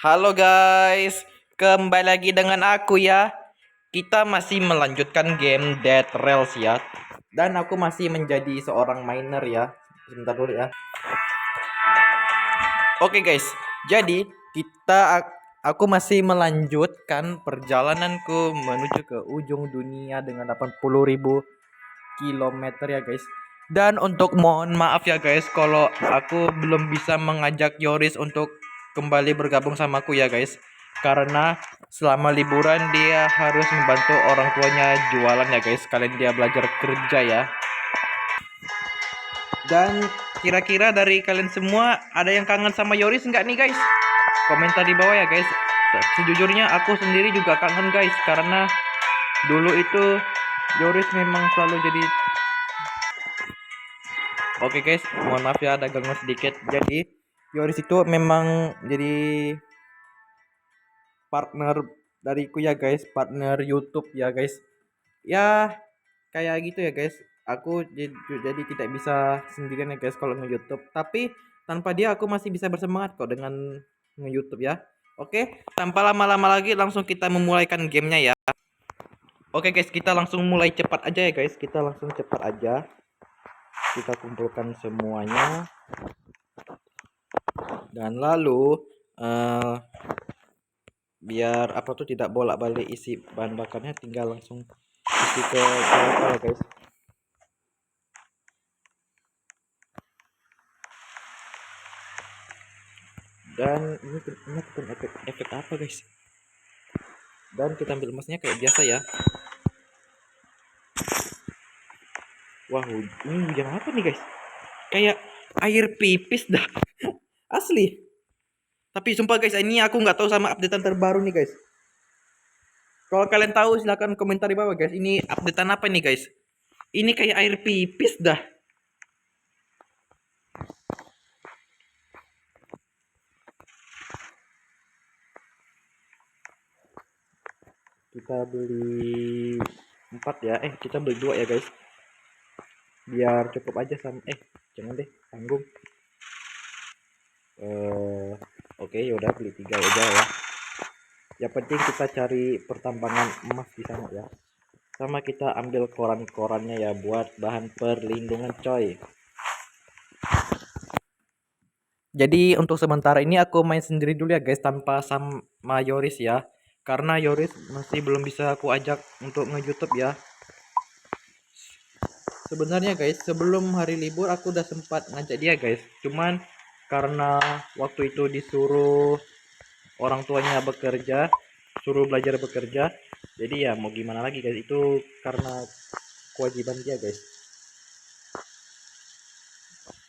Halo guys, kembali lagi dengan aku ya. Kita masih melanjutkan game Dead Rails ya. Dan aku masih menjadi seorang miner ya. Sebentar dulu ya. Oke guys, jadi aku masih melanjutkan perjalananku menuju ke ujung dunia dengan 80.000 kilometer ya guys. Dan untuk mohon maaf ya guys kalau aku belum bisa mengajak Yoris untuk kembali bergabung sama aku ya guys. Karena selama liburan dia harus membantu orang tuanya jualan ya guys. Sekalian dia belajar kerja ya. Dan kira-kira dari kalian semua ada yang kangen sama Yoris nggak nih guys? Komentar di bawah ya guys. Sejujurnya aku sendiri juga kangen guys. Karena dulu itu Yoris memang selalu jadi. Oke guys, mohon maaf ya ada gangguan sedikit. Jadi Yoris itu memang jadi partner dariku ya guys, partner YouTube ya guys. Ya kayak gitu ya guys. Aku jadi tidak bisa sendirian ya guys kalau nge-YouTube. Tapi tanpa dia aku masih bisa bersemangat kok dengan nge-YouTube ya. Oke, tanpa lama-lama lagi langsung kita memulaikan gamenya ya. Oke guys, kita langsung mulai cepat aja ya guys. Kita langsung cepat aja. Kita kumpulkan semuanya. Dan lalu biar apa tuh tidak bolak-balik isi bahan bakarnya, tinggal langsung isi ke kereta ya guys. Dan ini bukan efek apa guys. Dan kita ambil emasnya kayak biasa ya. Wah, ini hujan apa nih guys? Kayak air pipis dah. Asli. Tapi sumpah guys, ini aku nggak tahu sama updatean terbaru nih guys. Kalau kalian tahu silahkan komentar di bawah guys. Ini updatean apa nih guys? Ini kayak air pipis dah. Kita beli 4 ya. Kita beli 2 ya guys. Biar cukup aja sama jangan deh, tanggung. Oke, yaudah beli 3 aja ya. Yang penting kita cari pertambangan emas di sana ya. Sama kita ambil koran-korannya ya buat bahan perlindungan coy. Jadi untuk sementara ini aku main sendiri dulu ya guys, tanpa sama Yoris ya. Karena Yoris masih belum bisa aku ajak untuk nge-YouTube ya. Sebenarnya guys, sebelum hari libur aku udah sempat ngajak dia guys. Cuman karena waktu itu disuruh orang tuanya bekerja, suruh belajar bekerja. Jadi ya mau gimana lagi guys, itu karena kewajiban dia guys.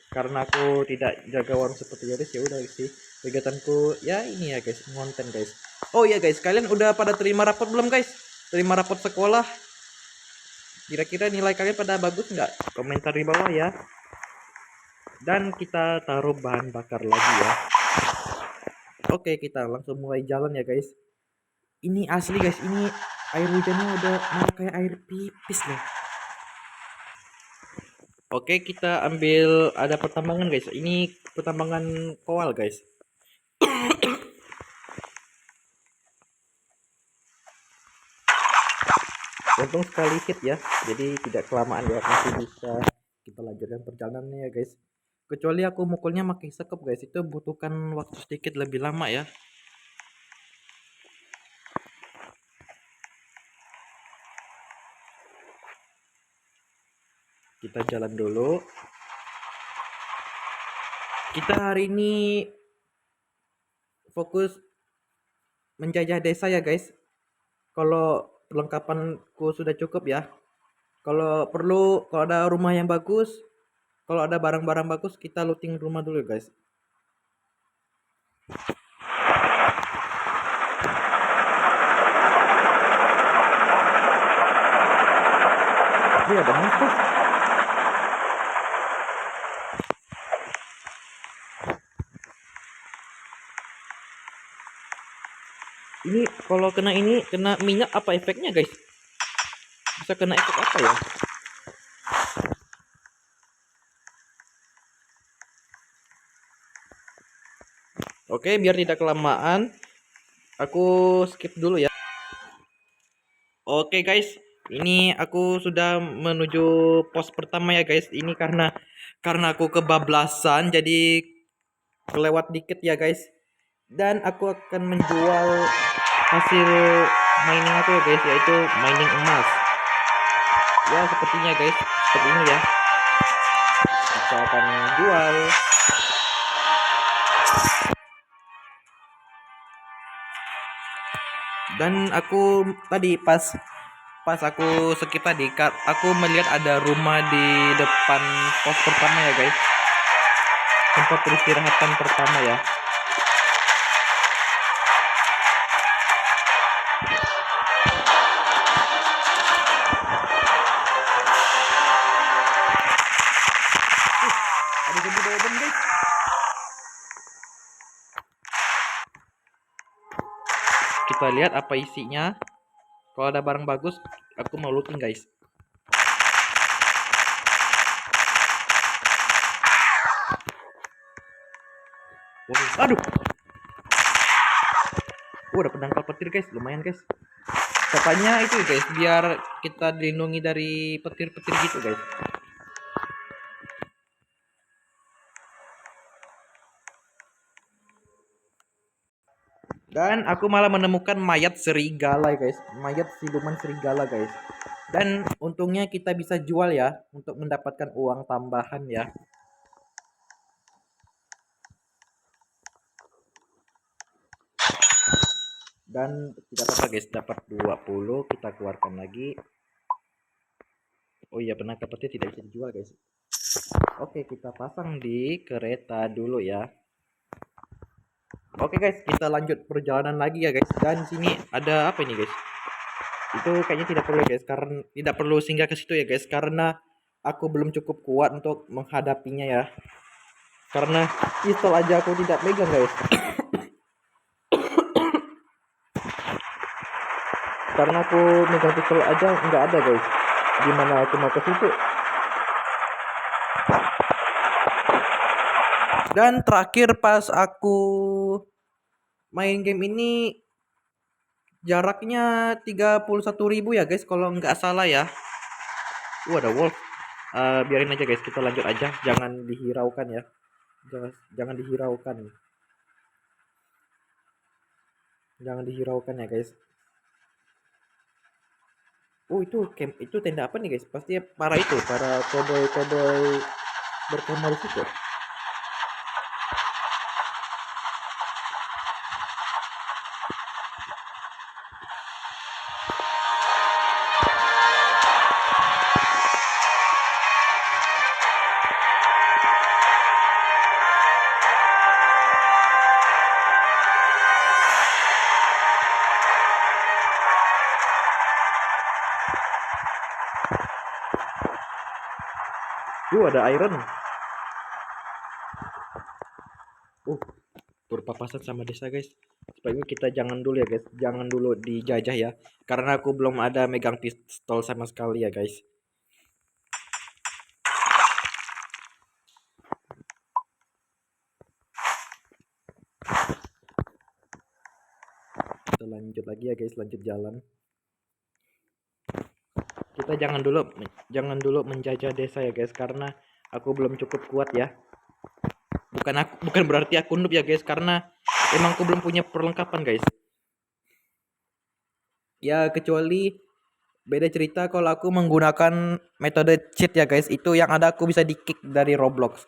Karena aku tidak jaga warung seperti Yoris, ya udah sih kegiatanku ya ini ya guys, ngonten guys. Oh iya guys, kalian udah pada terima rapot belum guys? Terima rapot sekolah. Kira-kira nilai kalian pada bagus nggak? Komentar di bawah ya. Dan kita taruh bahan bakar lagi ya. Oke, kita langsung mulai jalan ya guys. Ini asli guys, ini air hujannya udah mau kayak air pipis nih. Oke, kita ambil, ada pertambangan guys. Ini pertambangan koal guys. Untung sekali hit ya, jadi tidak kelamaan ya, masih bisa kita lanjutkan perjalanannya ya guys. Kecuali aku mukulnya pakai sekop guys, itu butuhkan waktu sedikit lebih lama ya. Kita jalan dulu. Kita hari ini fokus menjajah desa ya guys. Kalau perlengkapanku sudah cukup ya. Kalau perlu, kalau ada rumah yang bagus, kalau ada barang-barang bagus, kita looting rumah dulu guys. Ini ada monster. Ini kalau kena minyak apa efeknya guys? Bisa kena efek apa ya? Oke, biar tidak kelamaan, Aku skip dulu ya. Oke guys, ini aku sudah menuju pos pertama ya guys. Ini karena aku kebablasan jadi kelewat dikit ya guys. Dan aku akan menjual hasil mining aku ya guys, yaitu mining emas. Ya sepertinya guys, seperti ini ya. Kita akan jual. Dan aku tadi pas aku skip tadi, aku melihat ada rumah di depan pos pertama ya guys, tempat peristirahatan pertama ya. Ada jadi bom guys. Kita lihat apa isinya. Kalau ada barang bagus, aku mau looting guys. Aduh. Ada penangkal petir guys, lumayan guys. Katanya itu guys, biar kita dilindungi dari petir-petir gitu guys. Dan aku malah menemukan mayat serigala guys, mayat siluman serigala guys. Dan untungnya kita bisa jual ya untuk mendapatkan uang tambahan ya. Dan tidak apa-apa guys, dapat 20 kita keluarkan lagi. Oh iya, penangkap petir tidak bisa dijual guys. Oke, kita pasang di kereta dulu ya. Oke guys, kita lanjut perjalanan lagi ya guys. Dan sini ada apa ini guys? Itu kayaknya tidak perlu guys, karena tidak perlu singgah ke situ ya guys, karena aku belum cukup kuat untuk menghadapinya ya. Karena pistol aja aku tidak megang guys. Karena aku megang pistol aja nggak ada guys. Gimana aku mau ke situ? Dan terakhir pas aku main game ini jaraknya 31.000 ya guys kalau nggak salah ya. Ada wolf. Biarin aja guys, kita lanjut aja, jangan dihiraukan ya. Jangan dihiraukan. Jangan dihiraukan ya guys. Itu tenda apa nih guys? Pasti para koboi berkamar situ. Ada iron. Berpapasan sama desa guys. Sebaiknya kita jangan dulu ya guys. Jangan dulu dijajah ya. Karena aku belum ada megang pistol sama sekali ya guys. Kita lanjut lagi ya guys, lanjut jalan. Kita jangan dulu menjajah desa ya guys, karena aku belum cukup kuat ya. Bukan berarti aku noob ya guys, karena emang aku belum punya perlengkapan guys. Ya kecuali beda cerita kalau aku menggunakan metode cheat ya guys. Itu yang ada aku bisa di-kick dari Roblox.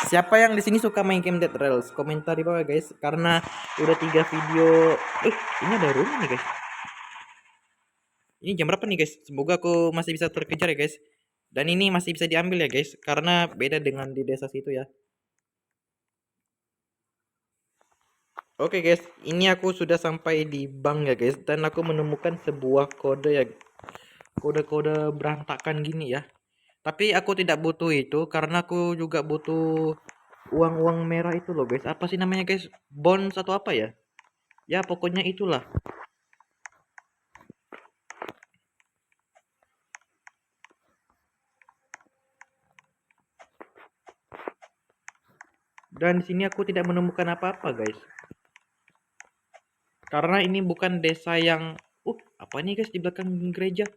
Siapa yang di sini suka main game Dead Rails? Komentar di bawah guys, karena udah 3 video. Ini ada rumah nih guys. Ini jam berapa nih guys? Semoga aku masih bisa terkejar ya guys. Dan ini masih bisa diambil ya guys, karena beda dengan di desa situ ya. Oke guys, ini aku sudah sampai di bank ya guys, dan aku menemukan sebuah kode ya. Kode-kode berantakan gini ya. Tapi aku tidak butuh itu karena aku juga butuh uang-uang merah itu loh guys. Apa sih namanya guys? Bonds atau apa ya? Ya pokoknya itulah. Dan di sini aku tidak menemukan apa-apa, guys. Karena ini bukan desa yang apa nih guys di belakang gereja?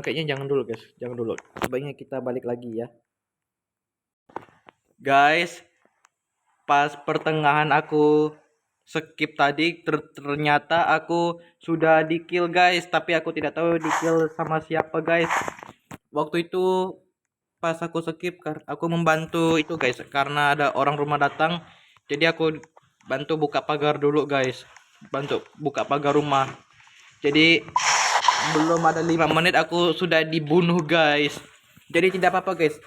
Kayaknya jangan dulu, guys. Jangan dulu. Sebaiknya kita balik lagi ya. Guys, pas pertengahan aku skip tadi ternyata aku sudah di kill, guys, tapi aku tidak tahu di kill sama siapa, guys. Waktu itu pas aku skip aku membantu itu, guys, karena ada orang rumah datang, jadi aku bantu buka pagar dulu, guys. Bantu buka pagar rumah. Jadi belum ada 5 menit aku sudah dibunuh, guys. Jadi tidak apa-apa, guys.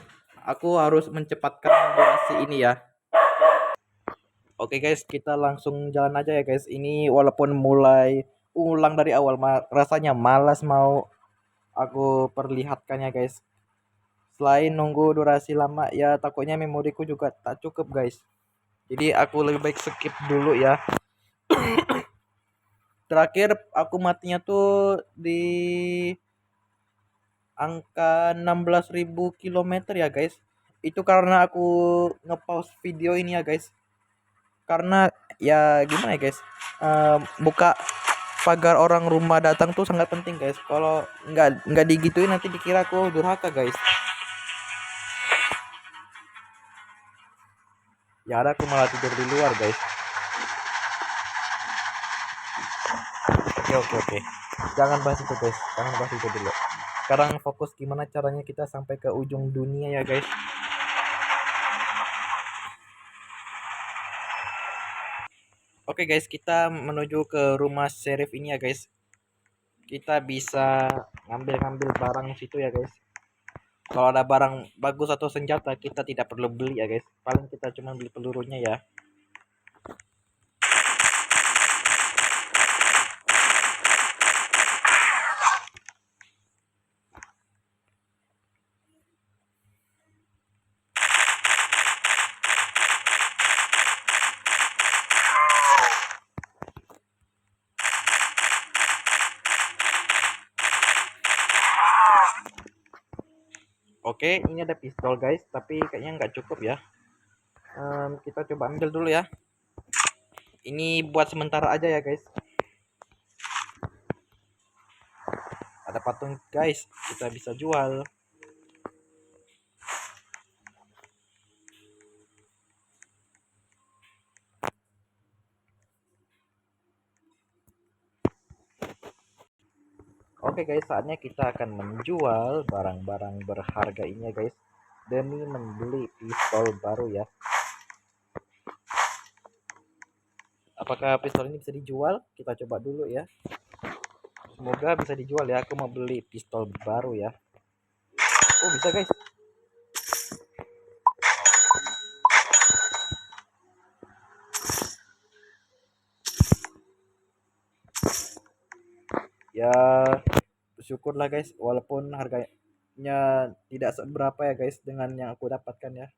Aku harus mencepatkan durasi ini ya. Oke, guys, kita langsung jalan aja ya, guys. Ini walaupun mulai ulang dari awal, rasanya malas mau aku perlihatkannya, guys. Selain nunggu durasi lama ya, takutnya memoriku juga tak cukup, guys. Jadi aku lebih baik skip dulu ya. Terakhir aku matinya tuh di angka 16.000 kilometer ya, guys. Itu karena aku nge-pause video ini ya, guys. Karena ya gimana ya, guys, buka pagar orang rumah datang tuh sangat penting, guys. Kalau nggak digituin nanti dikira aku durhaka, guys. Ya ada aku malah tidur di luar, guys. Oke, jangan bahas itu, guys. Jangan bahas itu dulu. Sekarang fokus gimana caranya kita sampai ke ujung dunia ya, guys. Oke, guys, kita menuju ke rumah sheriff ini ya, guys. Kita bisa ngambil barang situ ya, guys. Kalau ada barang bagus atau senjata kita tidak perlu beli ya, guys. Paling kita cuma beli pelurunya ya. Oke, ini ada pistol, guys, tapi kayaknya nggak cukup ya. Kita coba ambil dulu ya. Ini buat sementara aja ya, guys. Ada patung, guys, kita bisa jual. Oke, guys, saatnya kita akan menjual barang-barang berharga ini ya, guys, demi membeli pistol baru ya. Apakah pistol ini bisa dijual? Kita coba dulu ya. Semoga bisa dijual ya. Aku mau beli pistol baru ya. Oh, bisa, guys. Ya, syukurlah, guys, walaupun harganya tidak seberapa ya, guys, dengan yang aku dapatkan ya.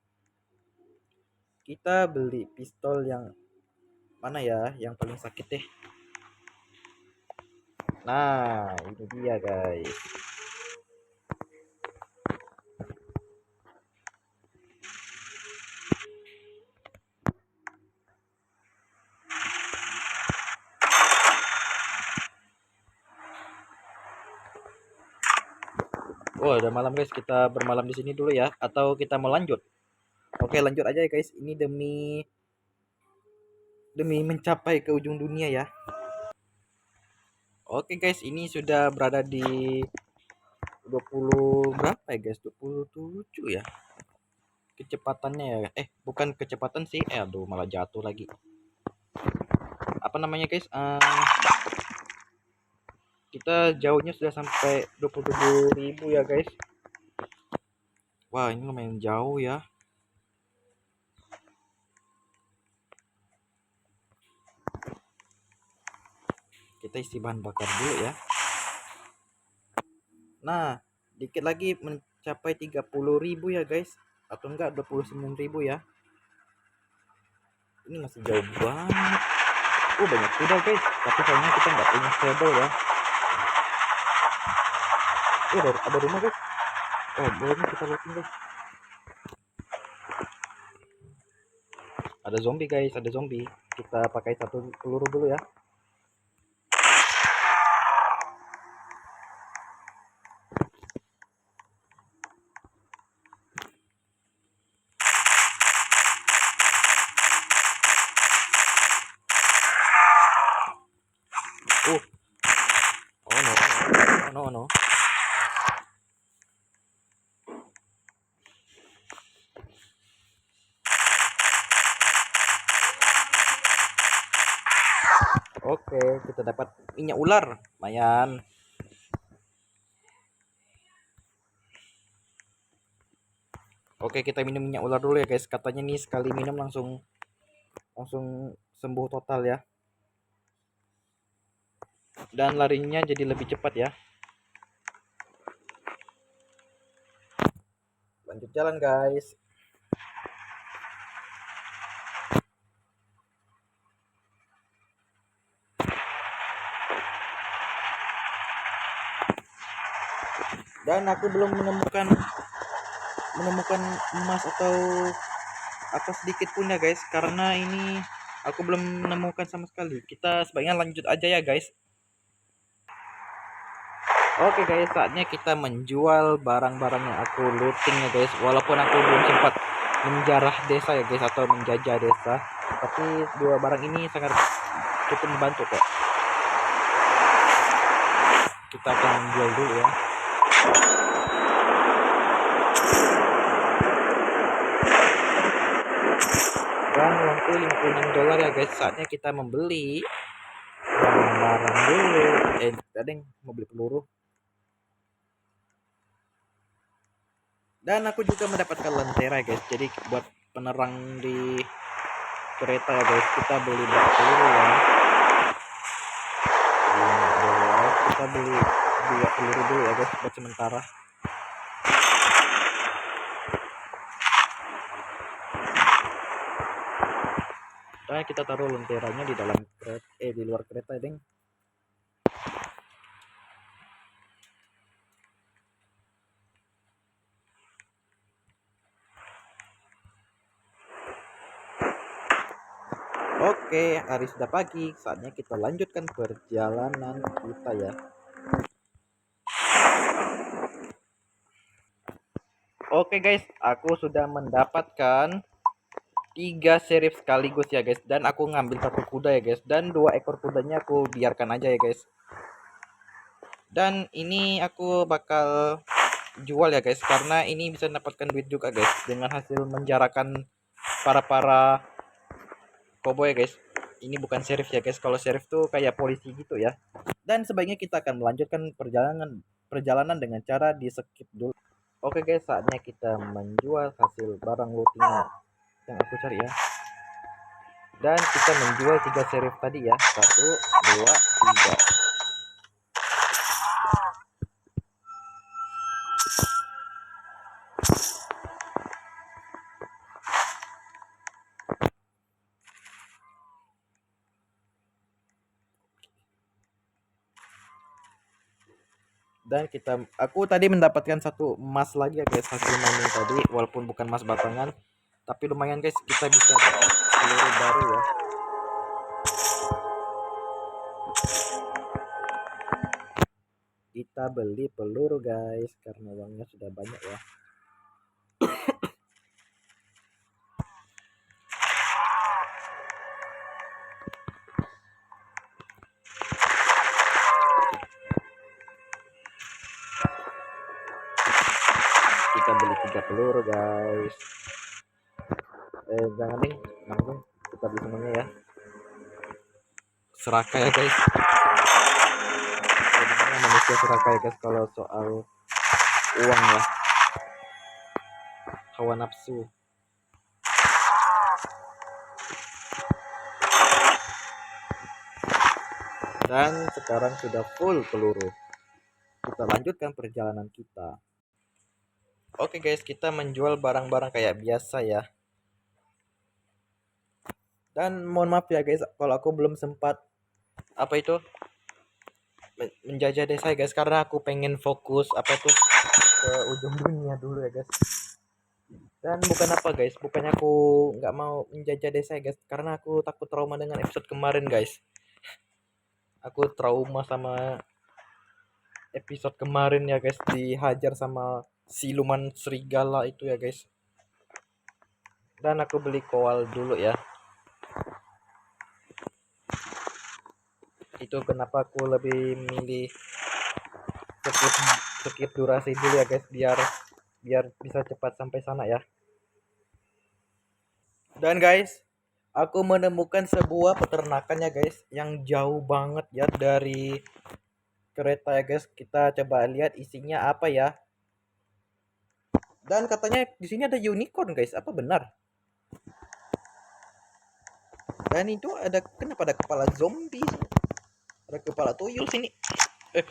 Kita beli pistol yang mana ya, yang paling sakit deh. Nah, ini dia, guys. Oh, udah malam, guys. Kita bermalam di sini dulu ya, atau kita mau lanjut? Oke, lanjut aja ya, guys. Ini demi mencapai ke ujung dunia ya. Oke, guys, ini sudah berada di 20 berapa ya, guys? 27 ya. Kecepatannya ya. Bukan kecepatan sih. Aduh, malah jatuh lagi. Apa namanya, guys? Kita jauhnya sudah sampai 27.000 ya, guys. Wah, ini lumayan jauh ya. Kita isi bahan bakar dulu ya. Nah, dikit lagi mencapai 30.000 ya, guys. Atau enggak 29.000 ya. Ini masih jauh banget. Banyak kuda, guys. Tapi sayangnya kita nggak punya saddle ya. Ada rumah, guys. Boleh kita liatin, guys. Ada zombie guys, ada zombie. Kita pakai satu peluru dulu ya. Oh, oh no, oh no, no. Oke, kita dapat minyak ular, lumayan. Oke, kita minum minyak ular dulu ya guys. Katanya nih sekali minum langsung langsung sembuh total ya. Dan larinya jadi lebih cepat ya. Lanjut jalan guys. Dan aku belum menemukan emas atau apa sedikit pun ya guys, karena ini aku belum menemukan sama sekali. Kita sebaiknya lanjut aja ya guys. Oke guys, saatnya kita menjual barang-barang yang aku looting ya guys. Walaupun aku belum sempat menjarah desa ya guys, atau menjajah desa, tapi dua barang ini sangat cukup membantu kok. Kita akan menjual dulu ya. Dan uangku $56 ya guys. Saatnya kita membeli barang-barang dulu. Tadi mau beli peluru. Dan aku juga mendapatkan lentera guys. Jadi buat penerang di kereta ya guys. Kita beli peluru ya. Kita beli 2 peluru dulu ya guys buat sementara. Nah, kita taruh lenteranya di dalam kereta, di luar kereta, deng. Oke, hari sudah pagi, saatnya kita lanjutkan perjalanan kita ya. Oke guys, aku sudah mendapatkan 3 serif sekaligus ya guys, dan aku ngambil 1 kuda ya guys, dan 2 ekor kudanya aku biarkan aja ya guys. Dan ini aku bakal jual ya guys, karena ini bisa mendapatkan duit juga guys dengan hasil menjarakan para cowboy ya guys. Ini bukan sheriff ya guys, kalau sheriff tuh kayak polisi gitu ya. Dan sebaiknya kita akan melanjutkan perjalanan dengan cara di skip dulu. Oke guys, saatnya kita menjual hasil barang looting yang aku cari ya. Dan kita menjual 3 sheriff tadi ya. 1, 2, 3. Dan aku tadi mendapatkan 1 emas lagi ya guys, hasil mining tadi, walaupun bukan emas batangan, tapi lumayan guys, kita bisa dapat peluru baru ya. Kita beli peluru guys, karena uangnya sudah banyak ya. Kita beli 3 peluru guys. Jangan deh, langsung kita beli semuanya ya. Serakah ya guys. Sebenarnya manusia serakah ya guys kalau soal uang ya. Hawa nafsu. Dan sekarang sudah full peluru. Kita lanjutkan perjalanan kita. Oke guys, kita menjual barang-barang kayak biasa ya. Dan mohon maaf ya guys, kalau aku belum sempat menjajah desa ya guys, karena aku pengen fokus ke ujung dunia dulu ya guys. Dan bukan apa guys, bukannya aku nggak mau menjajah desa ya guys, karena aku takut trauma dengan episode kemarin guys. Aku trauma sama episode kemarin ya guys, dihajar sama siluman serigala itu ya guys. Dan aku beli koal dulu ya. Itu kenapa aku lebih milih skip skip durasi dulu ya guys, biar biar bisa cepat sampai sana ya. Dan guys, aku menemukan sebuah peternakan ya guys, yang jauh banget ya dari kereta ya guys. Kita coba lihat isinya apa ya. Dan katanya di sini ada unicorn guys, apa benar? Dan itu ada, kenapa ada kepala zombie? Ada kepala tuyul sini. Eh,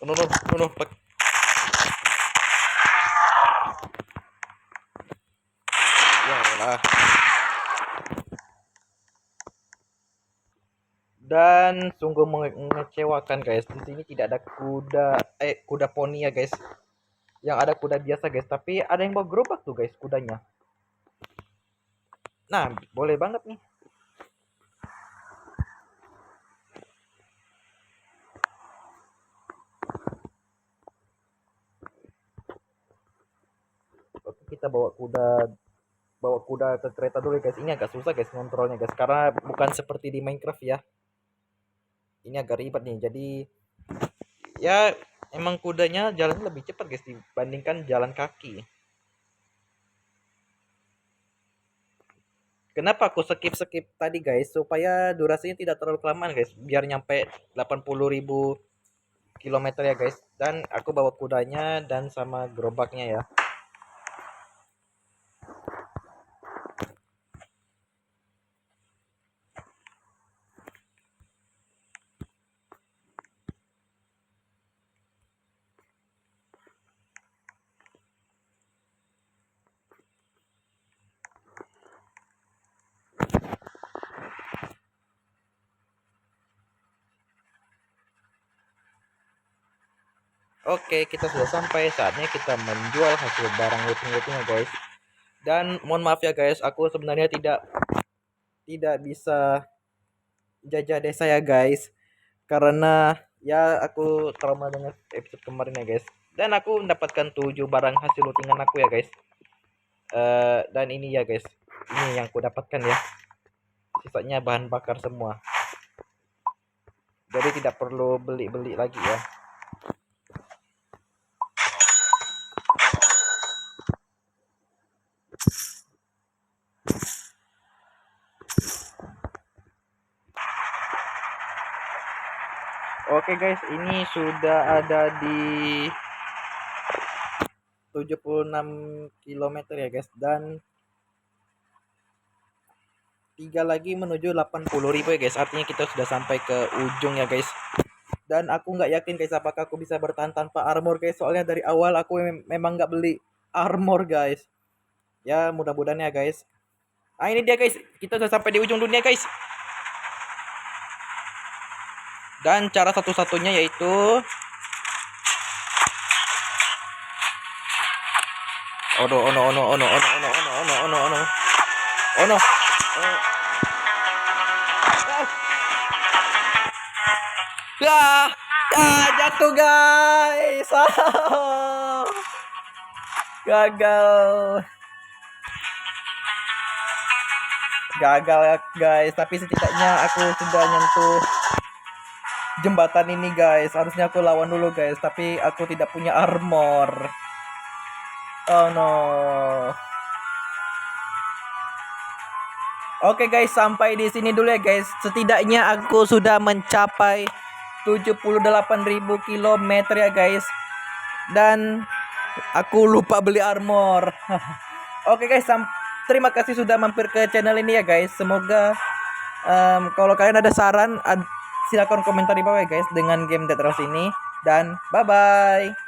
no no no no. Ya lah. Dan sungguh mengecewakan guys. Di sini tidak ada kuda poni ya guys. Yang ada kuda biasa guys, tapi ada yang bawa gerobak tuh guys kudanya. Nah, boleh banget nih. Oke, kita bawa kuda ke kereta dulu guys. Ini agak susah guys kontrolnya guys, karena bukan seperti di Minecraft ya. Ini agak ribet nih. Jadi ya emang kudanya jalan lebih cepat guys dibandingkan jalan kaki. Kenapa aku skip tadi guys? Supaya durasinya tidak terlalu kelamaan guys, biar nyampe 80.000 kilometer ya guys. Dan aku bawa kudanya dan sama gerobaknya ya. Oke, kita sudah sampai. Saatnya kita menjual hasil barang looting-lootingnya guys. Dan mohon maaf ya guys, aku sebenarnya tidak bisa jajah desa ya guys, karena ya aku trauma dengan episode kemarin ya guys. Dan aku mendapatkan 7 barang hasil lootingan aku ya guys. Dan ini ya guys, ini yang aku dapatkan ya. Sisanya bahan bakar semua. Jadi tidak perlu beli-beli lagi ya. Oke guys, ini sudah ada di 76 km ya guys, dan 3 lagi menuju 80.000 ya guys. Artinya kita sudah sampai ke ujung ya guys. Dan aku nggak yakin guys apakah aku bisa bertahan tanpa armor guys, soalnya dari awal aku memang nggak beli armor guys. Ya mudah-mudahan ya guys. Ah, ini dia guys, kita sudah sampai di ujung dunia guys. Dan cara satu-satunya yaitu oh no. Ya, jatuh guys. Gagal. Gagal ya guys, tapi setidaknya aku sudah nyentuh jembatan ini guys. Harusnya aku lawan dulu guys, tapi aku tidak punya armor. Oh no. Oke guys, sampai di sini dulu ya guys. Setidaknya aku sudah mencapai 78.000 kilometer ya guys. Dan aku lupa beli armor. Oke guys, terima kasih sudah mampir ke channel ini ya guys. Semoga kalau kalian ada saran, silakan komentar di bawah ya guys dengan game Dead Cells ini. Dan bye bye.